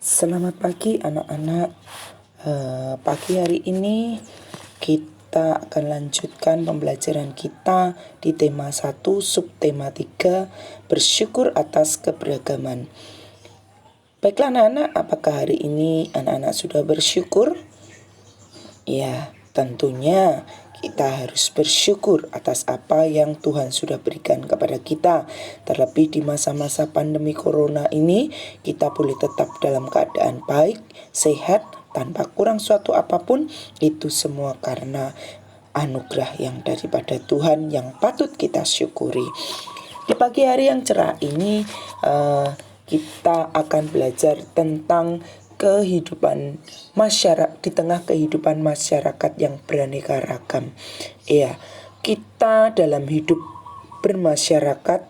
Selamat pagi anak-anak. Pagi hari ini kita akan lanjutkan pembelajaran kita di tema 1 subtema 3 bersyukur atas keberagaman. Baiklah anak-anak, apakah hari ini anak-anak sudah bersyukur? Ya, tentunya kita harus bersyukur atas apa yang Tuhan sudah berikan kepada kita. Terlebih di masa-masa pandemi corona ini, kita boleh tetap dalam keadaan baik, sehat, tanpa kurang suatu apapun. Itu semua karena anugerah yang daripada Tuhan yang patut kita syukuri. Di pagi hari yang cerah ini, kita akan belajar tentang kehidupan masyarakat di tengah kehidupan masyarakat yang beraneka ragam. Ya, kita dalam hidup bermasyarakat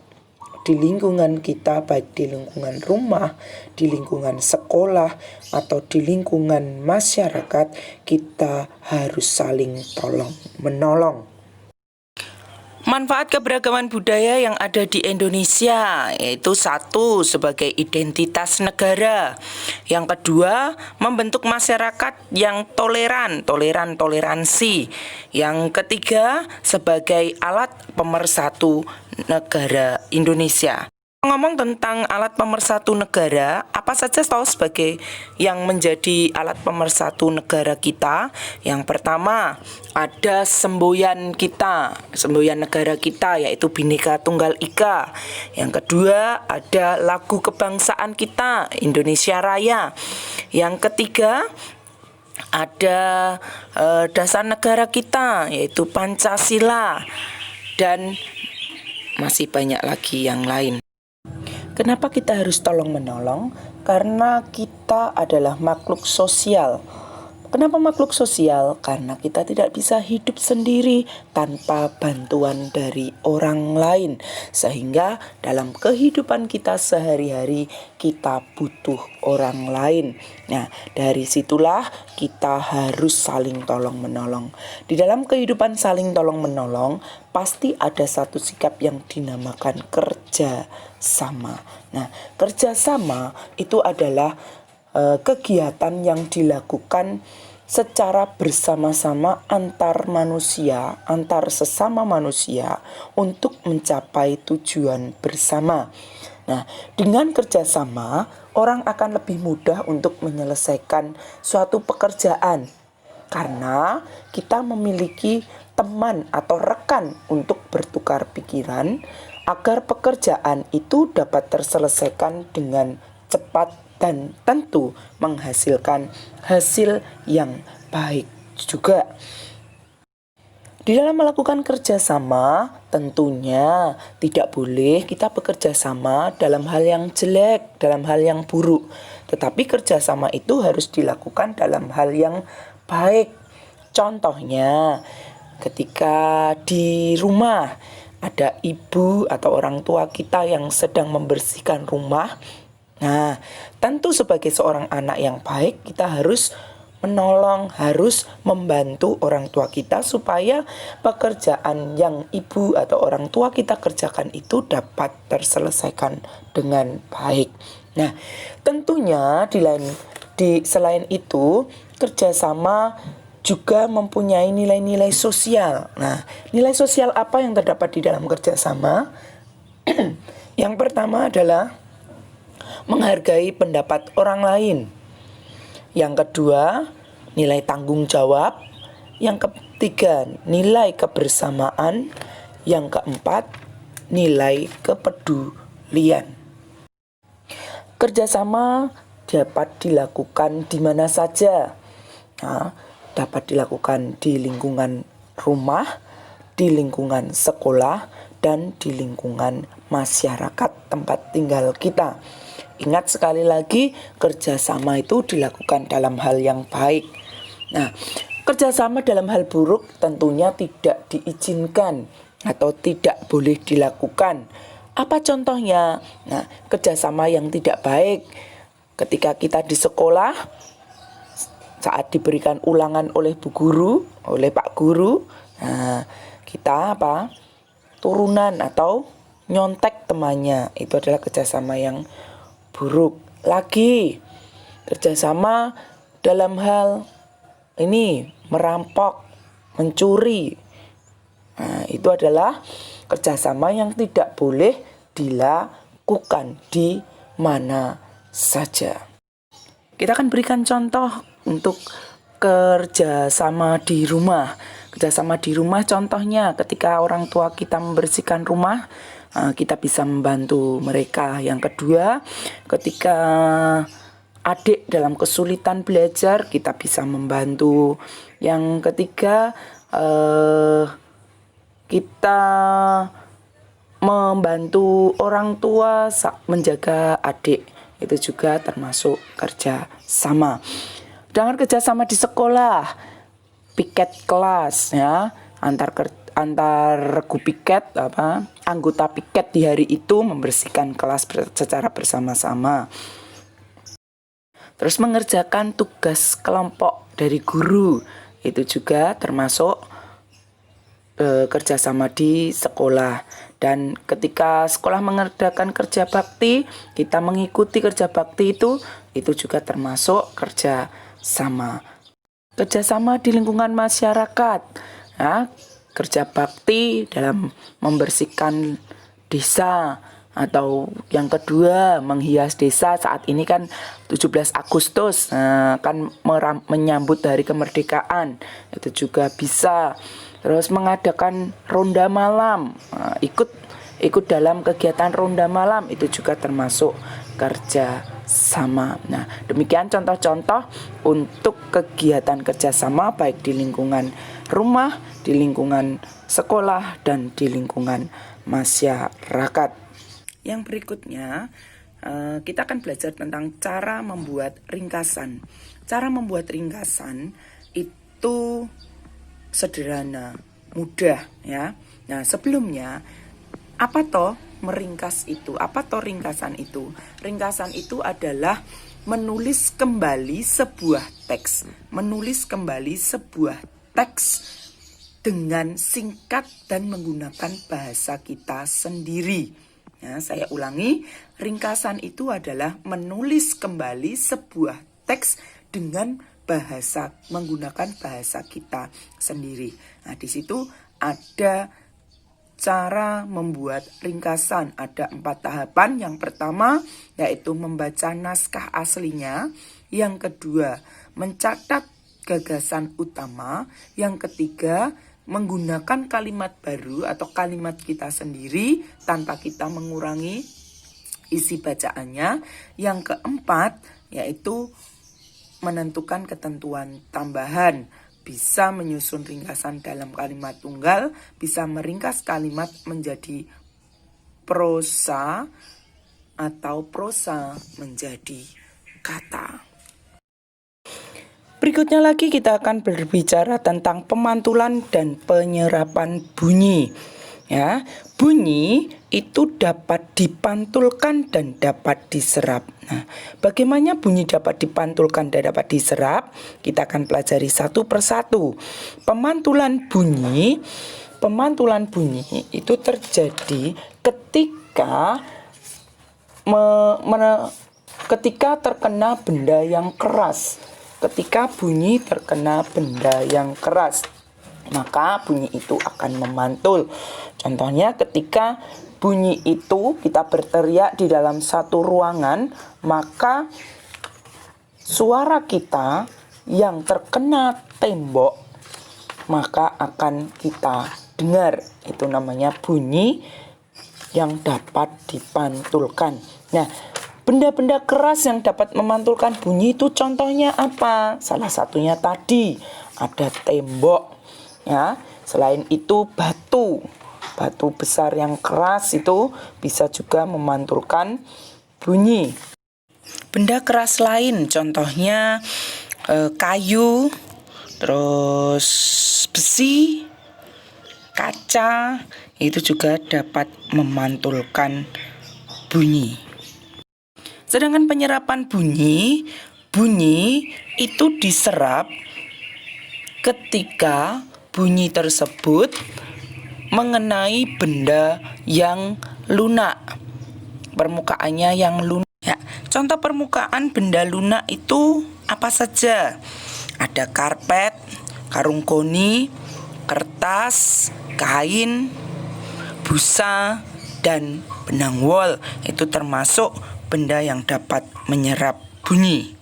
di lingkungan kita, baik di lingkungan rumah, di lingkungan sekolah, atau di lingkungan masyarakat, kita harus saling tolong menolong. Manfaat keberagaman budaya yang ada di Indonesia yaitu 1, sebagai identitas negara. Yang kedua, membentuk masyarakat yang toleransi. Yang ketiga, sebagai alat pemersatu negara Indonesia. Ngomong tentang alat pemersatu negara, apa saja tahu sebagai yang menjadi alat pemersatu negara kita? Yang pertama, ada semboyan negara kita, yaitu Bhinneka Tunggal Ika. Yang kedua, ada lagu kebangsaan kita, Indonesia Raya. Yang ketiga, ada dasar negara kita, yaitu Pancasila. Dan masih banyak lagi yang lain. Kenapa kita harus tolong-menolong? Karena kita adalah makhluk sosial. Kenapa makhluk sosial? Karena kita tidak bisa hidup sendiri tanpa bantuan dari orang lain. Sehingga dalam kehidupan kita sehari-hari kita butuh orang lain. Nah, dari situlah kita harus saling tolong-menolong. Di dalam kehidupan saling tolong-menolong pasti ada satu sikap yang dinamakan kerja sama. Nah, kerjasama itu adalah kegiatan yang dilakukan secara bersama-sama antar sesama manusia untuk mencapai tujuan bersama. Nah, dengan kerjasama orang akan lebih mudah untuk menyelesaikan suatu pekerjaan karena kita memiliki teman atau rekan untuk bertukar pikiran agar pekerjaan itu dapat terselesaikan dengan cepat dan tentu menghasilkan hasil yang baik juga. Di dalam melakukan kerjasama, tentunya tidak boleh kita bekerja sama dalam hal yang jelek, dalam hal yang buruk. Tetapi kerjasama itu harus dilakukan dalam hal yang baik. Contohnya, ketika di rumah ada ibu atau orang tua kita yang sedang membersihkan rumah. Nah, tentu sebagai seorang anak yang baik, kita harus menolong, harus membantu orang tua kita supaya pekerjaan yang ibu atau orang tua kita kerjakan itu dapat terselesaikan dengan baik. Nah, tentunya selain itu, kerjasama juga mempunyai nilai-nilai sosial. Nah, nilai sosial apa yang terdapat di dalam kerjasama? Yang pertama adalah menghargai pendapat orang lain. Yang kedua, nilai tanggung jawab. Yang ketiga, nilai kebersamaan. Yang keempat, nilai kepedulian. Kerjasama dapat dilakukan di mana saja. Nah, dapat dilakukan di lingkungan rumah, di lingkungan sekolah, dan di lingkungan masyarakat tempat tinggal kita. Ingat sekali lagi, kerjasama itu dilakukan dalam hal yang baik. Nah, kerjasama dalam hal buruk tentunya tidak diizinkan atau tidak boleh dilakukan. Apa contohnya? Nah, kerjasama yang tidak baik ketika kita di sekolah, saat diberikan ulangan oleh bu guru, oleh pak guru, nah, kita turunan atau nyontek temannya. Itu adalah kerjasama yang buruk. Lagi, kerjasama dalam hal ini merampok, mencuri. Nah, itu adalah kerjasama yang tidak boleh dilakukan di mana saja. Kita akan berikan contoh untuk kerjasama di rumah. Kerjasama di rumah contohnya ketika orang tua kita membersihkan rumah, kita bisa membantu mereka. Yang kedua, ketika adik dalam kesulitan belajar, kita bisa membantu. Yang ketiga, kita membantu orang tua menjaga adik, itu juga termasuk kerja sama. Dengan kerja sama di sekolah, piket kelas ya, antar regu piket anggota piket di hari itu membersihkan kelas secara bersama-sama. Terus mengerjakan tugas kelompok dari guru, itu juga termasuk kerjasama di sekolah. Dan ketika sekolah mengadakan kerja bakti, kita mengikuti kerja bakti itu juga termasuk kerja sama. Kerjasama di lingkungan masyarakat, ya, kerja bakti dalam membersihkan desa, atau yang kedua menghias desa. Saat ini kan 17 Agustus kan menyambut hari kemerdekaan, itu juga bisa. Terus mengadakan ronda malam, ikut dalam kegiatan ronda malam, itu juga termasuk kerja sama. Nah, demikian contoh-contoh untuk kegiatan kerjasama baik di lingkungan rumah, di lingkungan sekolah, dan di lingkungan masyarakat. Yang berikutnya, kita akan belajar tentang cara membuat ringkasan. Cara membuat ringkasan itu sederhana, mudah ya. Nah, sebelumnya apa toh meringkas itu? Apa toh ringkasan itu? Ringkasan itu adalah menulis kembali sebuah teks. Menulis kembali sebuah teks dengan singkat dan menggunakan bahasa kita sendiri. Ya, saya ulangi, ringkasan itu adalah menulis kembali sebuah teks dengan menggunakan bahasa kita sendiri. Nah, di situ ada cara membuat ringkasan. Ada 4 tahapan. Yang pertama yaitu membaca naskah aslinya. Yang kedua, mencatat gagasan utama. Yang ketiga, menggunakan kalimat baru atau kalimat kita sendiri tanpa kita mengurangi isi bacaannya. Yang keempat yaitu menentukan ketentuan tambahan, bisa menyusun ringkasan dalam kalimat tunggal, bisa meringkas kalimat menjadi prosa, atau prosa menjadi kata. Berikutnya lagi kita akan berbicara tentang pemantulan dan penyerapan bunyi. Ya, bunyi itu dapat dipantulkan dan dapat diserap. Nah, bagaimana bunyi dapat dipantulkan dan dapat diserap? Kita akan pelajari satu persatu. Pemantulan bunyi itu terjadi ketika ketika terkena benda yang keras. Ketika bunyi terkena benda yang keras, maka bunyi itu akan memantul. Contohnya ketika bunyi itu kita berteriak di dalam satu ruangan, maka suara kita yang terkena tembok maka akan kita dengar. Itu namanya bunyi yang dapat dipantulkan. Nah, benda-benda keras yang dapat memantulkan bunyi itu contohnya apa? Salah satunya tadi ada tembok. Ya, selain itu batu besar yang keras itu bisa juga memantulkan bunyi. Benda keras lain contohnya kayu, terus besi, kaca, itu juga dapat memantulkan bunyi. Sedangkan penyerapan bunyi itu diserap ketika bunyi tersebut mengenai benda yang lunak, permukaannya yang lunak. Ya, contoh permukaan benda lunak itu apa saja? Ada karpet, karung goni, kertas, kain, busa, dan benang wol. Itu termasuk benda yang dapat menyerap bunyi.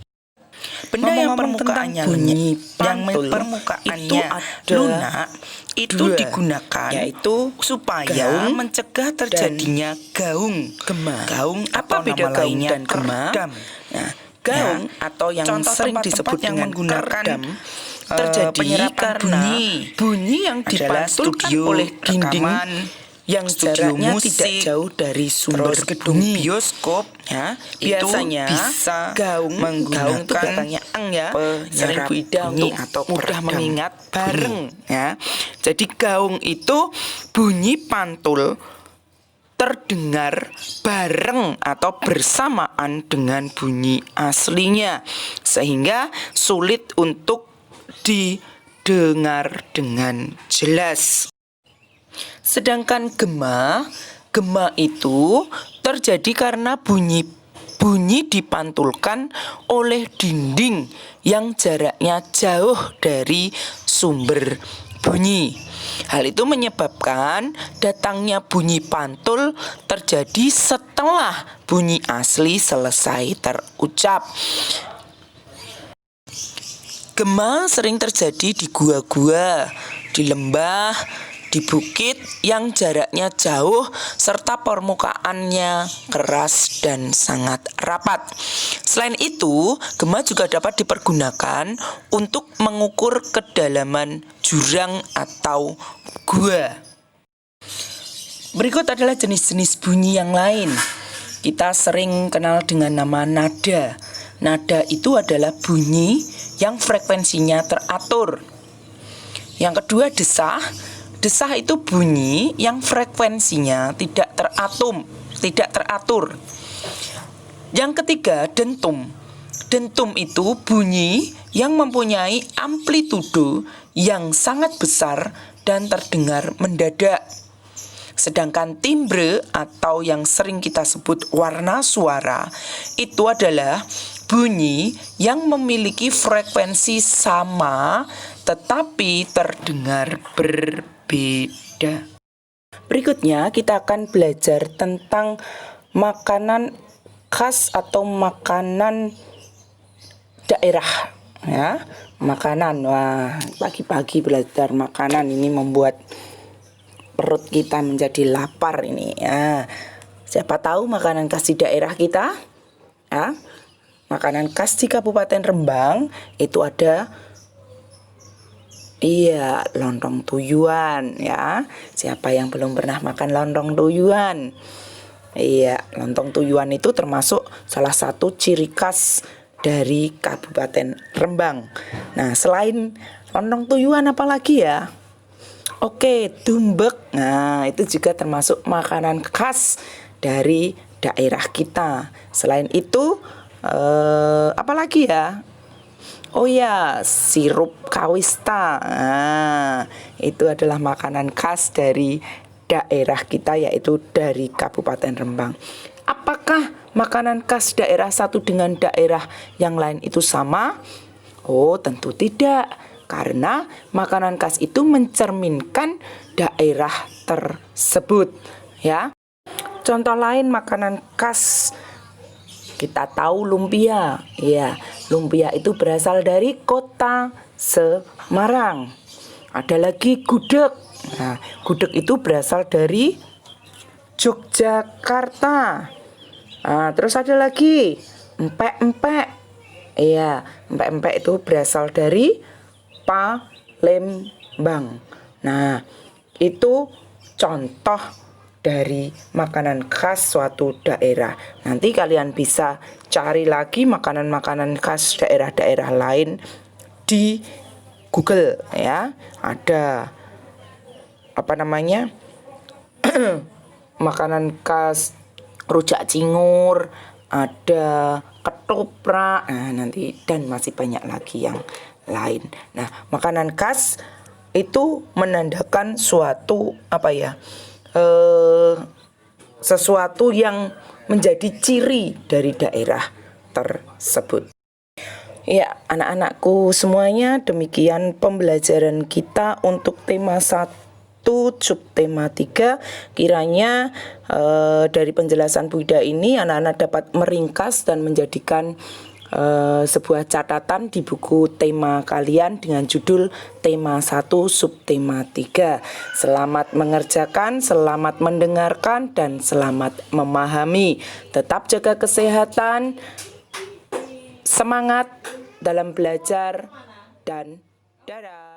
Benda yang permukaannya bunyi pantul, permukaannya lunak itu digunakan yaitu supaya mencegah terjadinya gaung. Gaung apa beda gaung dan keredam? Nah, gaung atau yang sering disebut dengan keredam terjadi karena bunyi yang dipantulkan oleh dinding yang jaraknya tidak jauh dari sumber gedung bioskop, ya, biasanya bisa menggunakan penyerap bunyi atau mudah mengingat bareng, ya. Jadi gaung itu bunyi pantul terdengar bareng atau bersamaan dengan bunyi aslinya, sehingga sulit untuk didengar dengan jelas. Sedangkan gema itu terjadi karena bunyi dipantulkan oleh dinding yang jaraknya jauh dari sumber bunyi. Hal itu menyebabkan datangnya bunyi pantul terjadi setelah bunyi asli selesai terucap. Gema sering terjadi di gua-gua, di lembah, di bukit yang jaraknya jauh serta permukaannya keras dan sangat rapat. Selain itu, gema juga dapat dipergunakan untuk mengukur kedalaman jurang atau gua. Berikut adalah jenis-jenis bunyi yang lain. Kita sering kenal dengan nama nada. Nada itu adalah bunyi yang frekuensinya teratur. Yang kedua, desah. Desah itu bunyi yang frekuensinya tidak teratur. Yang ketiga, dentum. Dentum itu bunyi yang mempunyai amplitudo yang sangat besar dan terdengar mendadak. Sedangkan timbre atau yang sering kita sebut warna suara itu adalah bunyi yang memiliki frekuensi sama tetapi terdengar berbeda. Berikutnya kita akan belajar tentang makanan khas atau makanan daerah, ya. Makanan, wah, pagi-pagi belajar makanan ini membuat perut kita menjadi lapar ini, ya. Siapa tahu makanan khas di daerah kita, ya. Makanan khas di Kabupaten Rembang itu ada lontong tuyuan, ya. Siapa yang belum pernah makan lontong tuyuan? Lontong tuyuan itu termasuk salah satu ciri khas dari Kabupaten Rembang. Nah, selain lontong tuyuan apa lagi ya? Oke, tumbek. Nah, itu juga termasuk makanan khas dari daerah kita. Selain itu, apa lagi ya? Oh ya, sirup kawista. Nah, itu adalah makanan khas dari daerah kita, yaitu dari Kabupaten Rembang. Apakah makanan khas daerah satu dengan daerah yang lain itu sama? Oh, tentu tidak. Karena makanan khas itu mencerminkan daerah tersebut, ya. Contoh lain makanan khas, kita tahu lumpia. Ya, lumpia itu berasal dari kota Semarang. Ada lagi gudeg. Nah, gudeg itu berasal dari Yogyakarta. Nah, terus ada lagi empek-empek. Iya, empek-empek itu berasal dari Palembang. Nah, itu contoh dari makanan khas suatu daerah. Nanti kalian bisa cari lagi makanan-makanan khas daerah-daerah lain di Google, ya. Ada makanan khas rujak cingur, ada ketoprak, nanti dan masih banyak lagi yang lain. Nah, makanan khas itu menandakan suatu sesuatu yang menjadi ciri dari daerah tersebut. Ya, anak-anakku semuanya, demikian pembelajaran kita untuk tema 1 subtema 3. Kiranya dari penjelasan Bu Ida ini anak-anak dapat meringkas dan menjadikan sebuah catatan di buku tema kalian dengan judul tema 1 subtema 3. Selamat mengerjakan, selamat mendengarkan, dan selamat memahami. Tetap jaga kesehatan, semangat dalam belajar, dan dadah.